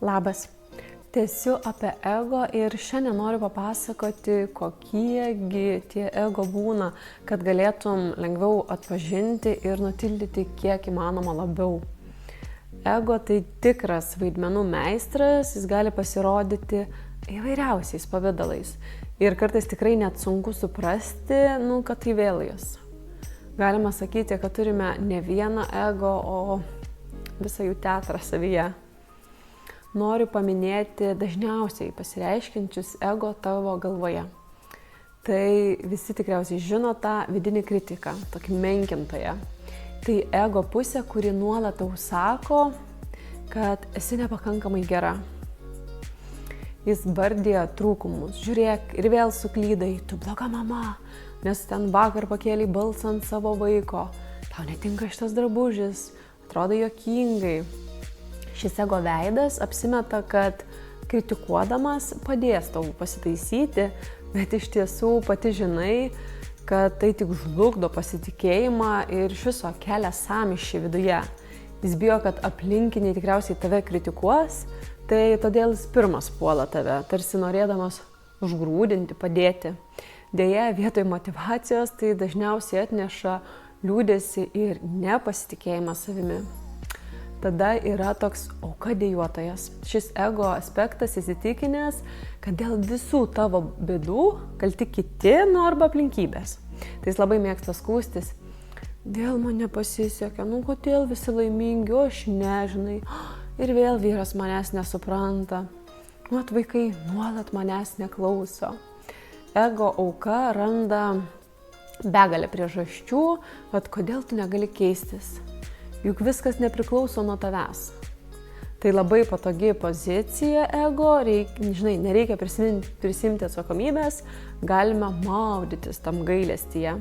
Labas. Tęsiu apie ego ir šiandien noriu papasakoti, kokiegi tie ego būna, kad galėtum lengviau atpažinti ir nutildyti kiek įmanoma labiau. Ego tai tikras vaidmenų meistras, jis gali pasirodyti įvairiausiais pavidalais. Ir kartais tikrai net sunku suprasti, kad tai vėl jis. Galima sakyti, kad turime ne vieną ego, o visą jų teatrą savyje. Noriu paminėti dažniausiai pasireiškiančius ego tavo galvoje. Tai visi tikriausiai žino tą vidinį kritiką, tokį menkintoją. Tai ego pusė, kuri nuolat tau sako, kad esi nepakankamai gera. Jis vardija trūkumus. Žiūrėk, ir vėl suklydai, tu bloga mama, nes ten vakar pakėlei balsą ant savo vaiko. Tau netinka šitas drabužis, atrodo juokingai. Šis ego veidas apsimeta, kad kritikuodamas padės tau pasitaisyti, bet iš tiesų pati žinai, kad tai tik žlugdo pasitikėjimą ir iš viso kelia sąmyšį viduje. Jis bijo, kad aplinkiniai tikriausiai tave kritikuos, tai todėl jis pirmas puola tave, tarsi norėdamas užgrūdinti, padėti. Deja, vietoj motyvacijos tai dažniausiai atneša liūdesį ir nepasitikėjimą savimi. Tada yra toks auka dejuotojas. Šis ego aspektas įsitikinęs, kad dėl visų tavo bėdų kalti kiti, arba aplinkybės. Tai jis labai mėgsta skųstis. Vėl man nepasisekė, kodėl visi laimingi, o aš nežinai. Ir vėl vyras manęs nesupranta. Vaikai nuolat manęs neklauso. Ego auka randa begalę priežasčių, kodėl tu negali keistis. Juk viskas nepriklauso nuo tavęs. Tai labai patogi pozicija ego, nereikia prisimti atsakomybės, galime maudytis tam gailestyje.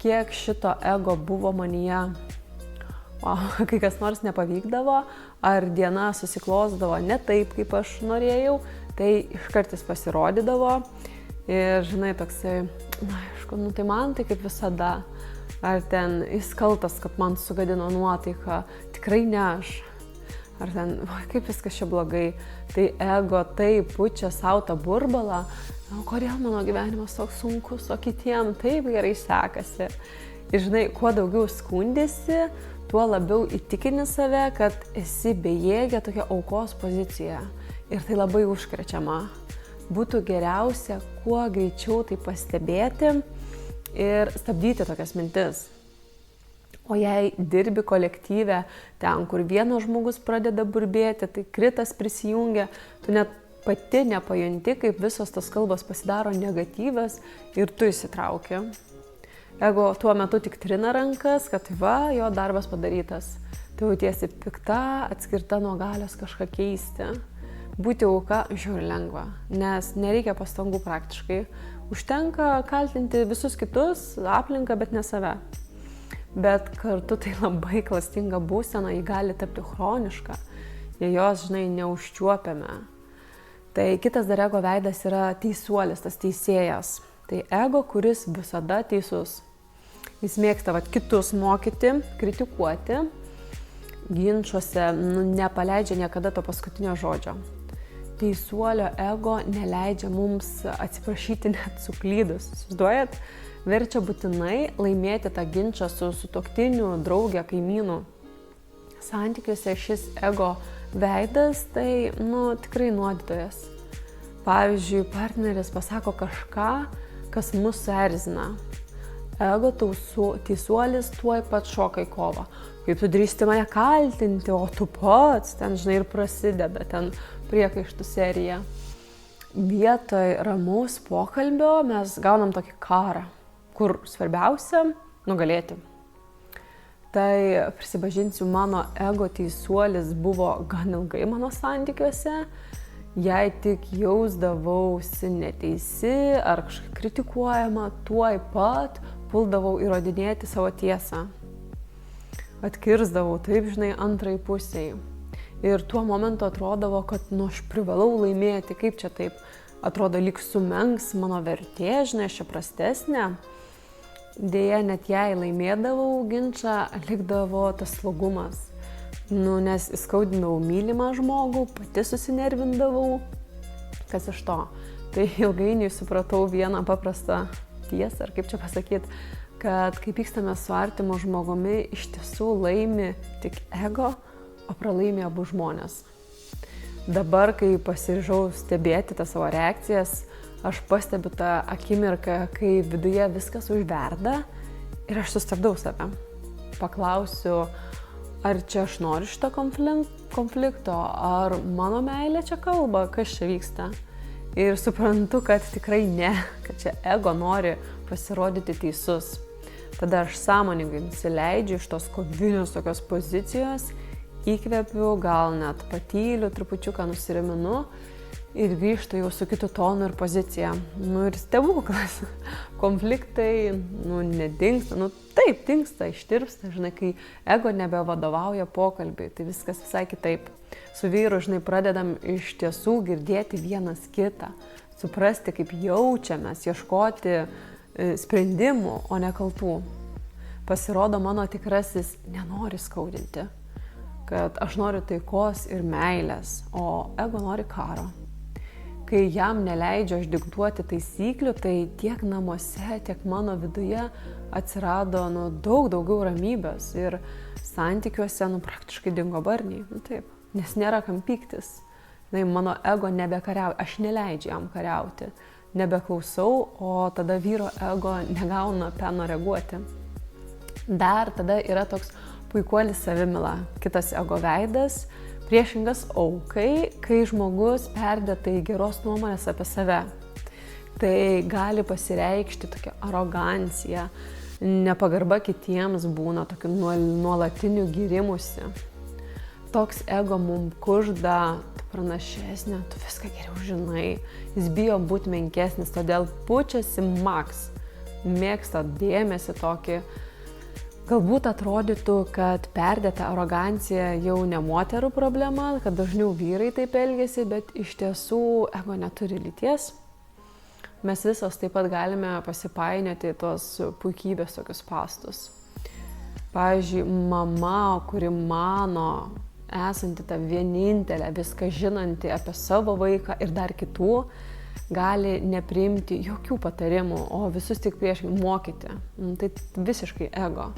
Kiek šito ego buvo manyje, kai kas nors nepavykdavo, ar diena susiklosdavo ne taip, kaip aš norėjau, tai iškart jis pasirodydavo. Ir toksai, aišku, tai man tai kaip visada. Ar ten jis kaltas, kad man sugadino nuotaiką, tikrai ne aš. Ar ten, kaip viskas čia blogai. Tai ego taip pučia savo tą burbalą, kodėl mano gyvenimas toks sunkus, o kitiem taip gerai sekasi. Ir kuo daugiau skundėsi, tuo labiau įtikini save, kad esi bejėgė tokia aukos pozicija. Ir tai labai užkrečiama. Būtų geriausia kuo greičiau tai pastebėti ir stabdyti tokias mintis. O jei dirbi kolektyve, ten, kur vienas žmogus pradeda burbėti, tai kitas prisijungia, tu net pati nepajunti, kaip visos tos kalbos pasidaro negatyvas ir tu įsitrauki. Ego tuo metu tik trina rankas, kad jo darbas padarytas. Tu jautiesi pikta, atskirta nuo galios kažką keisti. Būti auka žiauriai lengva, nes nereikia pastangų praktiškai. Užtenka kaltinti visus kitus, aplinką, bet ne save. Bet kartu tai labai klastinga būsena, ji gali tapti chroniška, jei jos, neužčiuopiame. Tai kitas dar ego veidas yra teisuolis, tas teisėjas. Tai ego, kuris visada teisus. Jis mėgsta kitus mokyti, kritikuoti, ginčuose nepaleidžia niekada to paskutinio žodžio. Teisuolio ego neleidžia mums atsiprašyti net suklydus. Įsivaizduojat? Verčia būtinai laimėti tą ginčą su sutuoktiniu, drauge, kaimynu. Santykiuose šis ego veidas tai tikrai nuodytojas. Pavyzdžiui, partneris pasako kažką, kas mus erzina. Ego teisuolis tuoj pat šoka į kovą. Kaip tu drįsti mane kaltinti, o tu pats, ir prasideda ten priekaištų serija. Vietoj ramaus pokalbio mes gaunam tokį karą, kur svarbiausia nugalėti. Tai prisipažinsiu, mano ego teisuolis buvo gan ilgai mano santykiuose. Jei tik jausdavausi neteisi ar kažkaip kritikuojama, tuoj pat puldavau įrodinėti savo tiesą. Atkirsdavau taip, antrai pusiai. Ir tuo momentu atrodavo, kad aš privalau laimėti, kaip čia taip. Atrodo, lyg sumenks mano vertė, aš čia prastesnė. Deja, net jei laimėdavau ginčą, likdavo tas slogumas. Nes įskaudindavau mylimą žmogų, pati susinervindavau. Kas iš to? Tai ilgainiui supratau vieną paprastą tiesą, ar kaip čia pasakyti, kad kai pykstame su artimu žmogumi, iš tiesų laimi tik ego, o pralaimi abu žmonės. Dabar, kai pasiryžau stebėti tas savo reakcijas, aš pastebiu tą akimirką, kai viduje viskas užverda ir aš sustabdau save. Paklausiu, ar čia aš noriu šito konflikto, ar mano meilė čia kalba, kas čia vyksta. Ir suprantu, kad tikrai ne, kad čia ego nori pasirodyti teisus. Tada aš sąmoningai nusileidžiu iš tos kovinės tokios pozicijos, įkvepiu, gal net patyliu, trupučiuką nusiraminu ir grįžtu jau su kitu tonu ir pozicija. Ir stebuklas. Konfliktai, nedingsta, taip, dingsta, ištirpsta, žinai, kai ego nebevadovauja pokalbiui, tai viskas visai kitaip. Su vyru, žinai, pradedam iš tiesų girdėti vienas kitą, suprasti, kaip jaučiamės, ieškoti sprendimų, o ne kaltų. Pasirodo, mano tikrasis nenori skaudinti, kad aš noriu taikos ir meilės, o ego nori karo. Kai jam neleidžiu aš diktuoti taisyklių, tai tiek namuose, tiek mano viduje atsirado daug daugiau ramybės ir santykiuose praktiškai dingo barniai. Taip, nes nėra kam pyktis. Mano ego nebekariauja, aš neleidžiu jam kariauti, nebeklausau, o tada vyro ego negauna peno reaguoti. Dar tada yra toks puikuolis savimila, kitas ego veidas, priešingas aukai, kai žmogus perdėtai geros nuomonės apie save. Tai gali pasireikšti tokia arogancija, nepagarba kitiems būna tokiu nuolatiniu gyrimusi. Toks ego mum kužda, tu pranašesnė, tu viską geriau žinai, jis bijo būti menkesnis, todėl pučiasi maks, mėgsta dėmesį tokį. Galbūt atrodytų, kad perdėta arogancija jau ne moterų problema, kad dažniau vyrai taip elgiasi, bet iš tiesų ego neturi lyties. Mes visos taip pat galime pasipainioti tos puikybės tokius spąstus. Pavyzdžiui, mama, kuri mano esanti ta vienintelė, viską žinanti apie savo vaiką ir dar kitų, gali nepriimti jokių patarimų, o visus tik priešingai mokyti. Tai visiškai ego.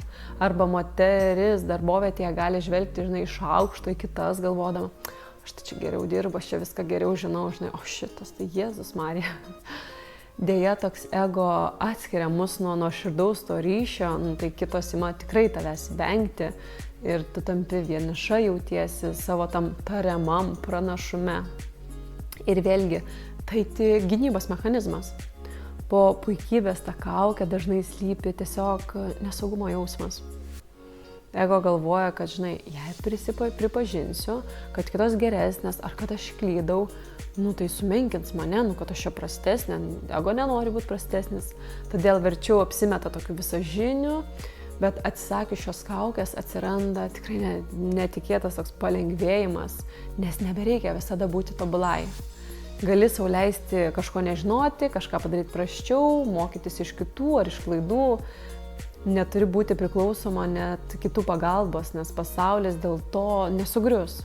Arba moteris darbovietėje gali žvelgti, žinai, iš aukšto į kitas, galvodama, aš tai čia geriau dirbu, aš čia viską geriau žinau, žinai, o šitas, tai Jėzus Marija. Deja, toks ego atskiria mus nuo nuoširdaus to ryšio, tai kitos ima tikrai tavęs vengti ir tu tampi vieniša jautiesi savo tam tariamam pranašume. Ir vėlgi, tai tik gynybos mechanizmas. Po puikybės tą kaukę dažnai slypi tiesiog nesaugumo jausmas. Ego galvoja, kad, žinai, jei pripažinsiu, kad kitos geresnės ar kad aš klydau, tai sumenkins mane, kad aš čia prastesnė, ego nenori būti prastesnis, todėl verčiau apsimeta tokiu visažiniu, bet atsisakius šios kaukės atsiranda tikrai netikėtas toks palengvėjimas, nes nebereikia visada būti tobulai. Gali sau leisti kažko nežinoti, kažką padaryti prasčiau, mokytis iš kitų ar iš klaidų. Neturi būti priklausoma net kitų pagalbos, nes pasaulis dėl to nesugrius.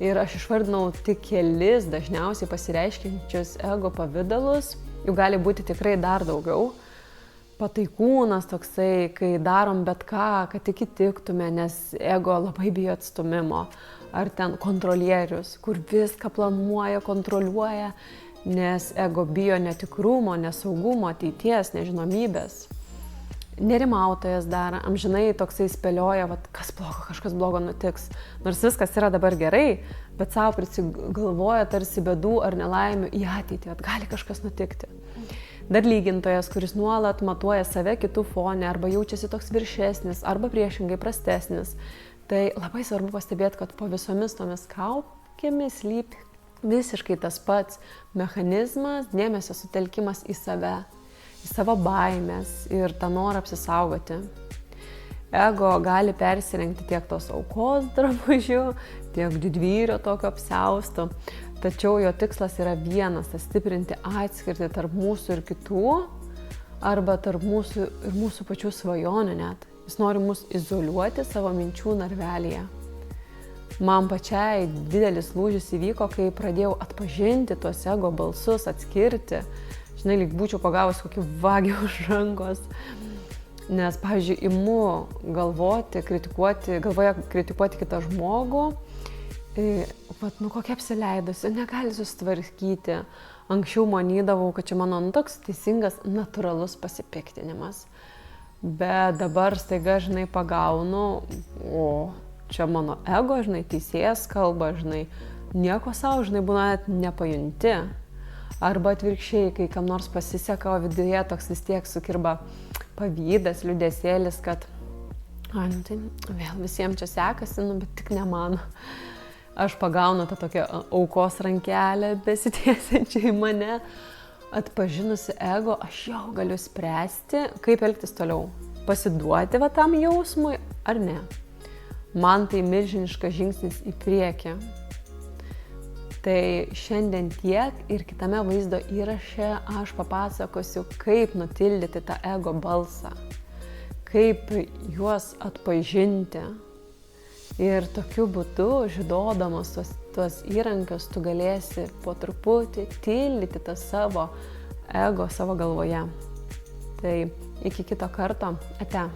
Ir aš išvardinau tik kelis dažniausiai pasireiškiančius ego pavidalus, jų gali būti tikrai dar daugiau. Pataikūnas toksai, kai darom bet ką, kad tik įtiktume, nes ego labai bijo atstumimo. Ar ten kontrolierius, kur viską planuoja, kontroliuoja, nes ego bijo netikrumo, nesaugumo, ateities, nežinomybės. Nerimautojas dar, amžinai toksai spėlioja, kas blogo, kažkas blogo nutiks. Nors viskas yra dabar gerai, bet savo prisigalvoja tarsi bėdų ar nelaimių į ateitį, gali kažkas nutikti. Dar lygintojas, kuris nuolat matuoja save kitų fone, arba jaučiasi toks viršesnis, arba priešingai prastesnis. Tai labai svarbu pastebėti, kad po visomis tomis kaukėmis slypi visiškai tas pats mechanizmas, dėmesio sutelkimas į save, į savo baimės ir tą norą apsisaugoti. Ego gali persirengti tiek tos aukos drabužių, tiek didvyrio tokio apsiausto, tačiau jo tikslas yra vienas, tas stiprinti atskirtį tarp mūsų ir kitų, arba tarp mūsų ir mūsų pačių svajonių net. Jis nori mus izoliuoti savo minčių narvelyje. Man pačiai didelis lūžis įvyko, kai pradėjau atpažinti tuos ego balsus, atskirti. Žinai, lyg būčiau pagavus kokį vagį už rankos. Nes, pavyzdžiui, imu galvoje kritikuoti kitą žmogų. Kokia apsileidusi, negali susitvarkyti. Anksčiau manydavau, kad čia mano toks teisingas, natūralus pasipiktinimas. Bet dabar staiga, žinai, pagaunu, čia mano ego, žinai, teisėjas kalba, žinai, nieko savo, žinai, būna net nepajunti. Arba atvirkščiai, kai kam nors pasiseka, o viduje toks vis tiek sukirba pavydas, liūdesėlis, kad tai vėl visiems čia sekasi, bet tik ne man. Aš pagaunu tą tokią aukos rankelę besitiesiančią į mane. Atpažinusi ego, aš jau galiu spręsti, kaip elgtis toliau. Pasiduoti tam jausmui ar ne. Man tai milžiniškas žingsnis į priekį. Tai šiandien tiek ir kitame vaizdo įraše aš papasakosiu, kaip nutildyti tą ego balsą, kaip juos atpažinti. Ir tokiu būdu, žinodamas tuos įrankius, tu galėsi po truputį tildyti tą savo ego savo galvoje. Tai iki kito karto, ate.